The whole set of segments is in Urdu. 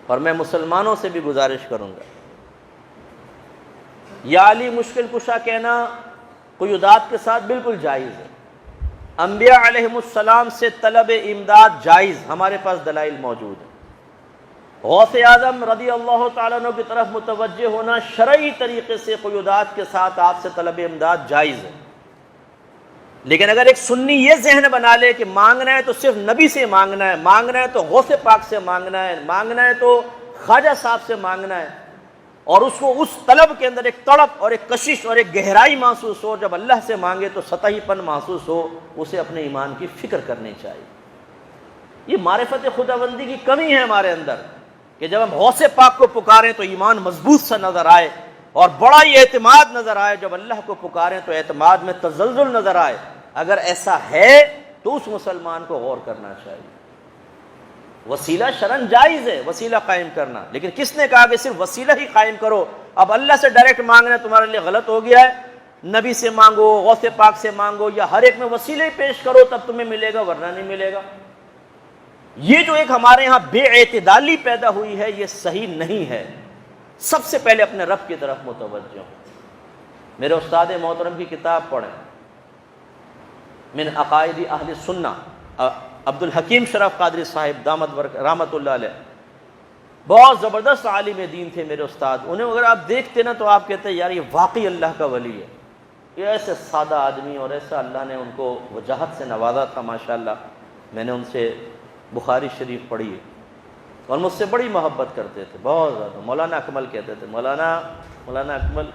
اور میں مسلمانوں سے بھی گزارش کروں گا، یا علی مشکل کشا کہنا قیودات کے ساتھ بالکل جائز ہے۔ انبیاء علیہم السلام سے طلب امداد جائز، ہمارے پاس دلائل موجود ہیں۔ غوث اعظم رضی اللہ تعالیٰ عنہ کی طرف متوجہ ہونا شرعی طریقے سے قیودات کے ساتھ آپ سے طلب امداد جائز ہے، لیکن اگر ایک سنی یہ ذہن بنا لے کہ مانگنا ہے تو صرف نبی سے مانگنا ہے، مانگنا ہے تو غوث پاک سے مانگنا ہے، مانگنا ہے تو خواجہ صاحب سے مانگنا ہے، اور اس کو اس طلب کے اندر ایک تڑپ اور ایک کشش اور ایک گہرائی محسوس ہو، جب اللہ سے مانگے تو سطحی پن محسوس ہو، اسے اپنے ایمان کی فکر کرنی چاہیے۔ یہ معرفت خداوندی کی کمی ہے ہمارے اندر کہ جب ہم غوث پاک کو پکاریں تو ایمان مضبوط سا نظر آئے اور بڑا ہی اعتماد نظر آئے، جب اللہ کو پکاریں تو اعتماد میں تزلزل نظر آئے۔ اگر ایسا ہے تو اس مسلمان کو غور کرنا چاہیے۔ وسیلہ شرعن جائز ہے وسیلہ قائم کرنا، لیکن کس نے کہا کہ صرف وسیلہ ہی قائم کرو؟ اب اللہ سے ڈائریکٹ مانگنا تمہارے لیے غلط ہو گیا ہے، نبی سے مانگو، غوث پاک سے مانگو، یا ہر ایک میں وسیلے پیش کرو تب تمہیں ملے گا ورنہ نہیں ملے گا۔ یہ جو ایک ہمارے ہاں بے اعتدالی پیدا ہوئی ہے یہ صحیح نہیں ہے۔ سب سے پہلے اپنے رب کی طرف متوجہ ہوں۔ میرے استاد محترم کی کتاب پڑھیں، من عقائد اہل سنہ، عبد الحکیم شرف قادری صاحب دامت رحمۃ اللہ علیہ، بہت زبردست عالم دین تھے میرے استاد۔ انہیں اگر آپ دیکھتے نا تو آپ کہتے ہیں یار یہ واقعی اللہ کا ولی ہے، یہ ایسے سادہ آدمی اور ایسا اللہ نے ان کو وجاہت سے نوازا تھا ماشاءاللہ۔ میں نے ان سے بخاری شریف پڑھی ہے اور مجھ سے بڑی محبت کرتے تھے، بہت زیادہ۔ مولانا اکمل کہتے تھے، مولانا اکمل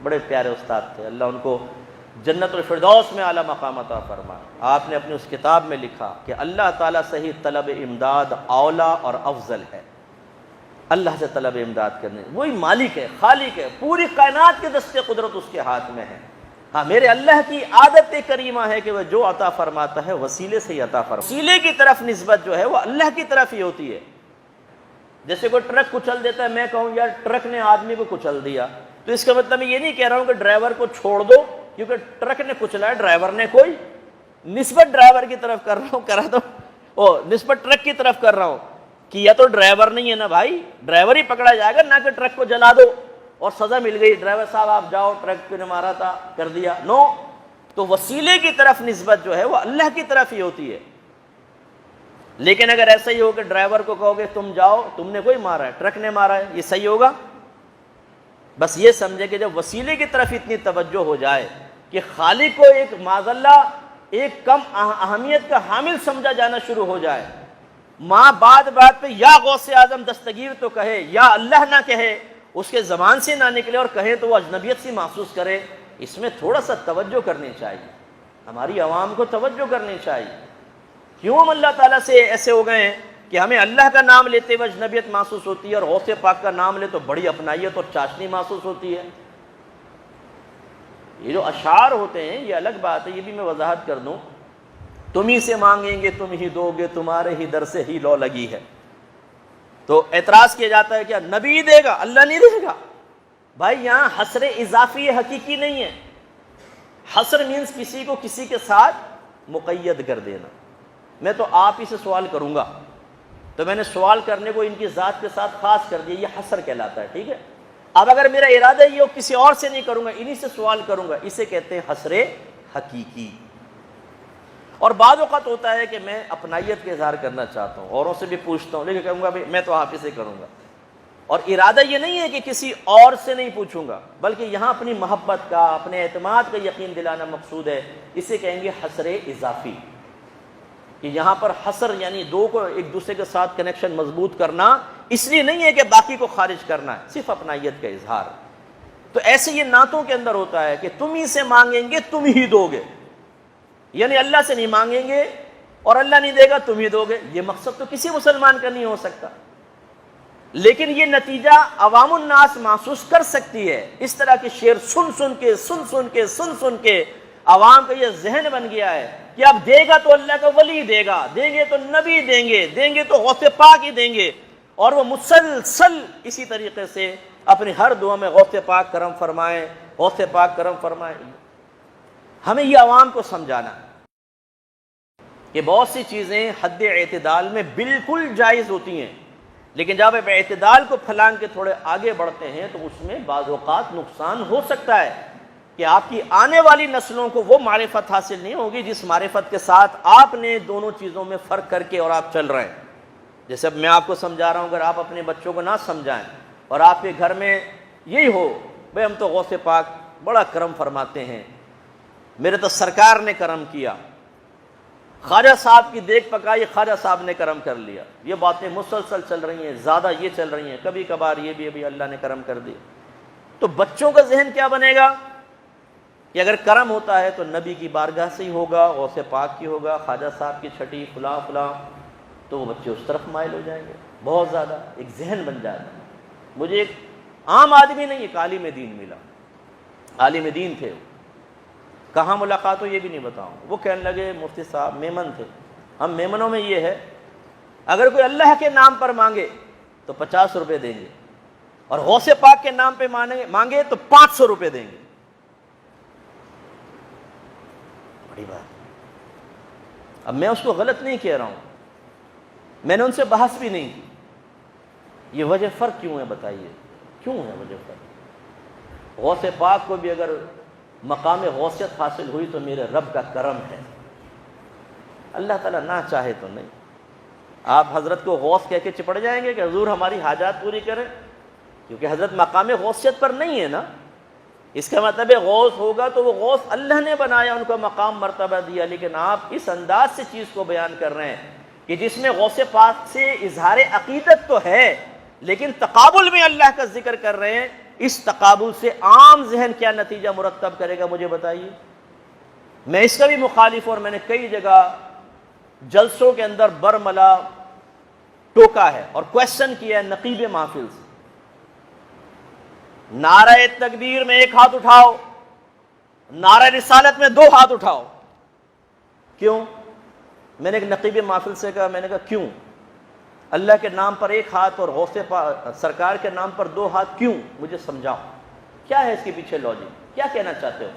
بڑے پیارے استاد تھے، اللہ ان کو جنت الفردوس میں اعلیٰ مقام عطا فرمائے۔ آپ نے اپنی اس کتاب میں لکھا کہ اللہ تعالیٰ سے ہی طلب امداد اولا اور افضل ہے۔ اللہ سے طلب امداد کرنے، وہی مالک ہے، خالق ہے، پوری کائنات کے دست قدرت اس کے ہاتھ میں ہے۔ ہاں میرے اللہ کی عادت کریمہ ہے کہ وہ جو عطا فرماتا ہے وسیلے سے ہی عطا فرماتا ہے۔ وسیلے کی طرف نسبت جو ہے وہ اللہ کی طرف ہی ہوتی ہے۔ جیسے کوئی ٹرک کچل دیتا ہے، میں کہوں یار ٹرک نے آدمی کو کچل دیا، تو اس کا مطلب میں یہ نہیں کہہ رہا ہوں کہ ڈرائیور کو چھوڑ دو کیونکہ ٹرک نے کچلا ہے، ڈرائیور نے کوئی نسبت ڈرائیور کی طرف کر رہا ہوں نسبت ٹرک کی طرف کر رہا ہوں کہ یا تو ڈرائیور نہیں ہے نا بھائی، ڈرائیور ہی پکڑا جائے گا، نہ کہ ٹرک کو جلا دو اور سزا مل گئی، ڈرائیور صاحب آپ جاؤ، ٹرک نے مارا تھا کر دیا، نو۔ تو وسیلے کی طرف نسبت جو ہے وہ اللہ کی طرف ہی ہوتی ہے۔ لیکن اگر ایسا ہی ہو کہ ڈرائیور کو کہو گے تم جاؤ، تم نے کوئی مارا ہے، ٹرک نے مارا ہے، یہ صحیح ہوگا؟ بس یہ سمجھے کہ جب وسیلے کی طرف اتنی توجہ ہو جائے کہ خالق کو ایک معاذ اللہ ایک کم اہمیت کا حامل سمجھا جانا شروع ہو جائے، ماں بات بات پہ یا غوث اعظم دستگیر تو کہے یا اللہ نہ کہے، اس کے زبان سے نہ نکلے اور کہے تو وہ اجنبیت سے محسوس کرے، اس میں تھوڑا سا توجہ کرنی چاہیے، ہماری عوام کو توجہ کرنی چاہیے۔ کیوں ہم اللہ تعالیٰ سے ایسے ہو گئے ہیں کہ ہمیں اللہ کا نام لیتے ہوئے اجنبیت محسوس ہوتی ہے اور غوث پاک کا نام لے تو بڑی اپنائیت اور چاشنی محسوس ہوتی ہے؟ یہ جو اشعار ہوتے ہیں یہ الگ بات ہے، یہ بھی میں وضاحت کر دوں۔ تم ہی سے مانگیں گے تم ہی دو گے، تمہارے ہی در سے ہی لو لگی ہے، تو اعتراض کیا جاتا ہے کیا نبی دے گا اللہ نہیں دے گا؟ بھائی یہاں حصر اضافی حقیقی نہیں ہے، حصر مینس کسی کو کسی کے ساتھ مقید کر دینا۔ میں تو آپ ہی سے سوال کروں گا تو میں نے سوال کرنے کو ان کی ذات کے ساتھ خاص کر دیا، یہ حصر کہلاتا ہے، ٹھیک ہے؟ اب اگر میرا ارادہ یہ ہو کسی اور سے نہیں کروں گا، انہی سے سوال کروں گا، اسے کہتے ہیں حصر حقیقی۔ اور بعض اوقات ہوتا ہے کہ میں اپنائیت کا اظہار کرنا چاہتا ہوں، اوروں سے بھی پوچھتا ہوں، لیکن کہوں گا میں تو آپ ہی سے کروں گا، اور ارادہ یہ نہیں ہے کہ کسی اور سے نہیں پوچھوں گا، بلکہ یہاں اپنی محبت کا اپنے اعتماد کا یقین دلانا مقصود ہے، اسے کہیں گے حصر اضافی۔ کہ یہاں پر حصر یعنی دو کو ایک دوسرے کے ساتھ کنیکشن مضبوط کرنا، اس لیے نہیں ہے کہ باقی کو خارج کرنا ہے، صرف اپنائیت کا اظہار۔ تو ایسے یہ نعتوں کے اندر ہوتا ہے کہ تم ہی سے مانگیں گے تم ہی دو گے، یعنی اللہ سے نہیں مانگیں گے اور اللہ نہیں دے گا تم ہی دو گے، یہ مقصد تو کسی مسلمان کا نہیں ہو سکتا، لیکن یہ نتیجہ عوام الناس محسوس کر سکتی ہے۔ اس طرح کے شعر سن سن کے عوام کا یہ ذہن بن گیا ہے کہ اب دے گا تو اللہ کا ولی دے گا، دیں گے تو نبی دیں گے تو غوث پاک ہی دیں گے، اور وہ مسلسل اسی طریقے سے اپنی ہر دعا میں غوث پاک کرم فرمائیں، غوث پاک کرم فرمائیں۔ ہمیں یہ عوام کو سمجھانا کہ بہت سی چیزیں حد اعتدال میں بالکل جائز ہوتی ہیں، لیکن جب آپ اعتدال کو پھلانگ کے تھوڑے آگے بڑھتے ہیں تو اس میں بعض اوقات نقصان ہو سکتا ہے کہ آپ کی آنے والی نسلوں کو وہ معرفت حاصل نہیں ہوگی جس معرفت کے ساتھ آپ نے دونوں چیزوں میں فرق کر کے اور آپ چل رہے ہیں۔ جیسے اب میں آپ کو سمجھا رہا ہوں، اگر آپ اپنے بچوں کو نہ سمجھائیں اور آپ کے گھر میں یہی ہو بھئی ہم تو غوث پاک بڑا کرم فرماتے ہیں، میرے تو سرکار نے کرم کیا، خواجہ صاحب کی دیکھ پکائی خواجہ صاحب نے کرم کر لیا، یہ باتیں مسلسل چل رہی ہیں، زیادہ یہ چل رہی ہیں، کبھی کبھار یہ بھی ابھی اللہ نے کرم کر دیا، تو بچوں کا ذہن کیا بنے گا کہ اگر کرم ہوتا ہے تو نبی کی بارگاہ سے ہی ہوگا، غوث پاک کی ہوگا، خواجہ صاحب کی چھٹی فلاں فلاں، تو وہ بچے اس طرف مائل ہو جائیں گے، بہت زیادہ ایک ذہن بن جاتا ہے۔ مجھے ایک عام آدمی نہیں، ایک عالم دین ملا، عالم دین تھے، کہاں ملاقات ہو یہ بھی نہیں بتاؤں، وہ کہنے لگے مفتی صاحب میمن تھے، ہم میمنوں میں یہ ہے اگر کوئی اللہ کے نام پر مانگے تو 50 روپے دیں گے، اور غوث پاک کے نام پہ مانگے تو 500 روپے دیں گے۔ بڑی بات۔ اب میں اس کو غلط نہیں کہہ رہا ہوں، میں نے ان سے بحث بھی نہیں کی، یہ وجہ فرق کیوں ہے بتائیے، کیوں ہے وجہ فرق؟ غوث پاک کو بھی اگر مقام غوثیت حاصل ہوئی تو میرے رب کا کرم ہے، اللہ تعالیٰ نہ چاہے تو نہیں۔ آپ حضرت کو غوث کہہ کے چپڑ جائیں گے کہ حضور ہماری حاجات پوری کریں، کیونکہ حضرت مقام غوثیت پر نہیں ہے نا، اس کا مطلب ہے غوث ہوگا تو وہ غوث اللہ نے بنایا، ان کو مقام مرتبہ دیا، لیکن آپ اس انداز سے چیز کو بیان کر رہے ہیں کہ جس میں غوث پاک سے اظہار عقیدت تو ہے لیکن تقابل میں اللہ کا ذکر کر رہے ہیں، اس تقابل سے عام ذہن کیا نتیجہ مرتب کرے گا مجھے بتائیے؟ میں اس کا بھی مخالف ہوں، اور میں نے کئی جگہ جلسوں کے اندر برملا ٹوکا ہے اور کویسچن کیا ہے نقیب محفل سے، نعرہ تکبیر میں 1 ہاتھ اٹھاؤ، نعرہ رسالت میں 2 ہاتھ اٹھاؤ، کیوں؟ میں نے ایک نقیب محفل سے کہا، میں نے کہا کیوں؟ اللہ کے نام پر 1 ہاتھ اور غوث سرکار کے نام پر 2 ہاتھ کیوں؟ مجھے سمجھاؤ، کیا ہے اس کے پیچھے لاجک، کیا کہنا چاہتے ہو؟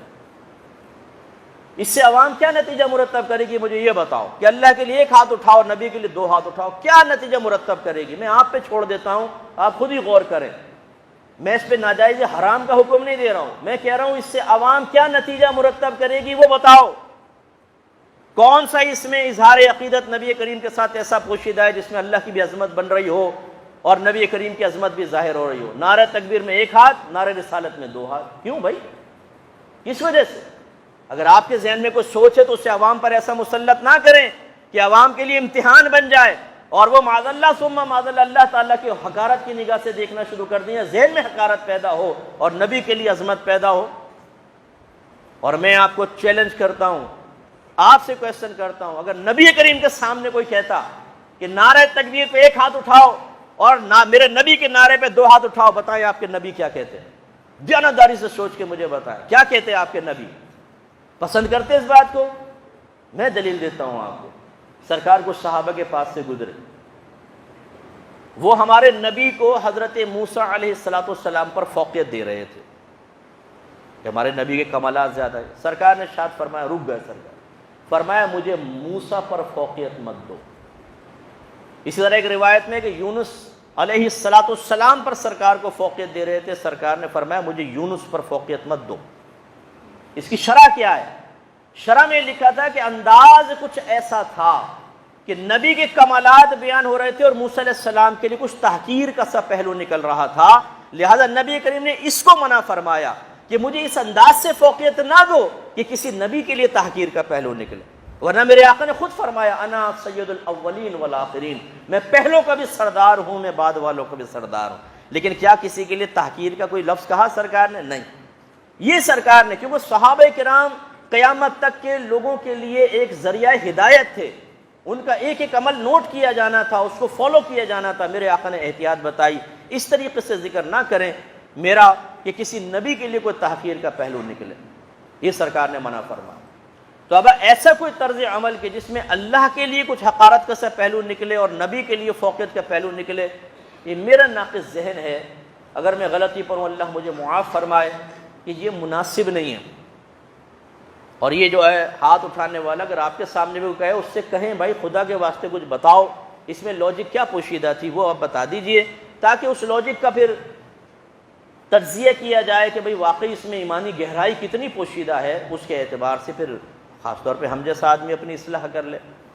اس سے عوام کیا نتیجہ مرتب کرے گی مجھے یہ بتاؤ، کہ اللہ کے لیے 1 ہاتھ اٹھاؤ، نبی کے لیے 2 ہاتھ اٹھاؤ، کیا نتیجہ مرتب کرے گی؟ میں آپ پہ چھوڑ دیتا ہوں، آپ خود ہی غور کریں، میں اس پہ ناجائز حرام کا حکم نہیں دے رہا ہوں، میں کہہ رہا ہوں اس سے عوام کیا نتیجہ مرتب کرے گی وہ بتاؤ۔ کون سا اس میں اظہار عقیدت نبی کریم کے ساتھ ایسا پوشیدہ ہے جس میں اللہ کی بھی عظمت بن رہی ہو اور نبی کریم کی عظمت بھی ظاہر ہو رہی ہو؟ نعرہ تکبیر میں 1 ہاتھ، نعرہ رسالت میں 2 ہاتھ، کیوں بھائی؟ کس وجہ سے؟ اگر آپ کے ذہن میں کوئی سوچ ہے تو اسے عوام پر ایسا مسلط نہ کریں کہ عوام کے لیے امتحان بن جائے اور وہ معاذ اللہ ثم معاذ اللہ تعالیٰ کی حقارت کی نگاہ سے دیکھنا شروع کر دیں، ذہن میں حقارت پیدا ہو اور نبی کے لیے عظمت پیدا ہو۔ اور میں آپ کو چیلنج کرتا ہوں، آپ سے کویسچن کرتا ہوں، اگر نبی کریم کے سامنے کوئی کہتا کہ نعرہ تکبیر پہ 1 ہاتھ اٹھاؤ اور میرے نبی کے نعرے پہ 2 ہاتھ اٹھاؤ، بتائیں آپ کے نبی کیا کہتے ہیں؟ دیانتداری سے سوچ کے مجھے بتائیں کیا کہتے ہیں آپ کے نبی؟ پسند کرتے اس بات کو؟ میں دلیل دیتا ہوں آپ کو، سرکار کو صحابہ کے پاس سے گزرے، وہ ہمارے نبی کو حضرت موسیٰ علیہ السلام پر فوقیت دے رہے تھے کہ ہمارے نبی کے کمالات زیادہ ہیں۔ سرکار نے ارشاد فرمایا، رک گئے سرکار، فرمایا مجھے موسیٰ پر فوقیت مت دو۔ اسی طرح ایک روایت میں کہ یونس علیہ السلام پر سرکار کو فوقیت دے رہے تھے، سرکار نے فرمایا مجھے یونس پر فوقیت مت دو۔ اس کی شرح کیا ہے؟ شرح میں لکھا تھا کہ انداز کچھ ایسا تھا کہ نبی کے کمالات بیان ہو رہے تھے اور موسیٰ علیہ السلام کے لیے کچھ تحقیر کا سا پہلو نکل رہا تھا، لہذا نبی کریم نے اس کو منع فرمایا کہ مجھے اس انداز سے فوقیت نہ دو کہ کسی نبی کے لیے تحقیر کا پہلو نکلے، ورنہ میرے آقا نے خود فرمایا انا سید الاولین والآخرین، میں پہلوں کا بھی سردار ہوں، میں بعد والوں کا بھی سردار ہوں۔ لیکن کیا کسی کے لیے تحقیر کا کوئی لفظ کہا سرکار نے؟ نہیں، یہ سرکار نے، کیونکہ صحابہ کرام قیامت تک کے لوگوں کے لیے ایک ذریعہ ہدایت تھے، ان کا ایک ایک عمل نوٹ کیا جانا تھا، اس کو فالو کیا جانا تھا۔ میرے آقا نے احتیاط بتائی اس طریقے سے ذکر نہ کریں میرا کہ کسی نبی کے لیے کوئی تحقیر کا پہلو نکلے، یہ سرکار نے منع فرمایا۔ تو اب ایسا کوئی طرز عمل کہ جس میں اللہ کے لیے کچھ حقارت کا سا پہلو نکلے اور نبی کے لیے فوقیت کا پہلو نکلے، یہ میرا ناقص ذہن ہے، اگر میں غلطی پر ہوں اللہ مجھے معاف فرمائے، کہ یہ مناسب نہیں ہے۔ اور یہ جو ہے ہاتھ اٹھانے والا، اگر آپ کے سامنے بھی کہے اس سے کہیں بھائی خدا کے واسطے کچھ بتاؤ اس میں لاجک کیا پوشیدہ تھی وہ آپ بتا دیجئے، تاکہ اس لاجک کا پھر تجزیہ کیا جائے کہ بھئی واقعی اس میں ایمانی گہرائی کتنی پوشیدہ ہے، اس کے اعتبار سے پھر خاص طور پہ ہم جیسا آدمی اپنی اصلاح کر لے۔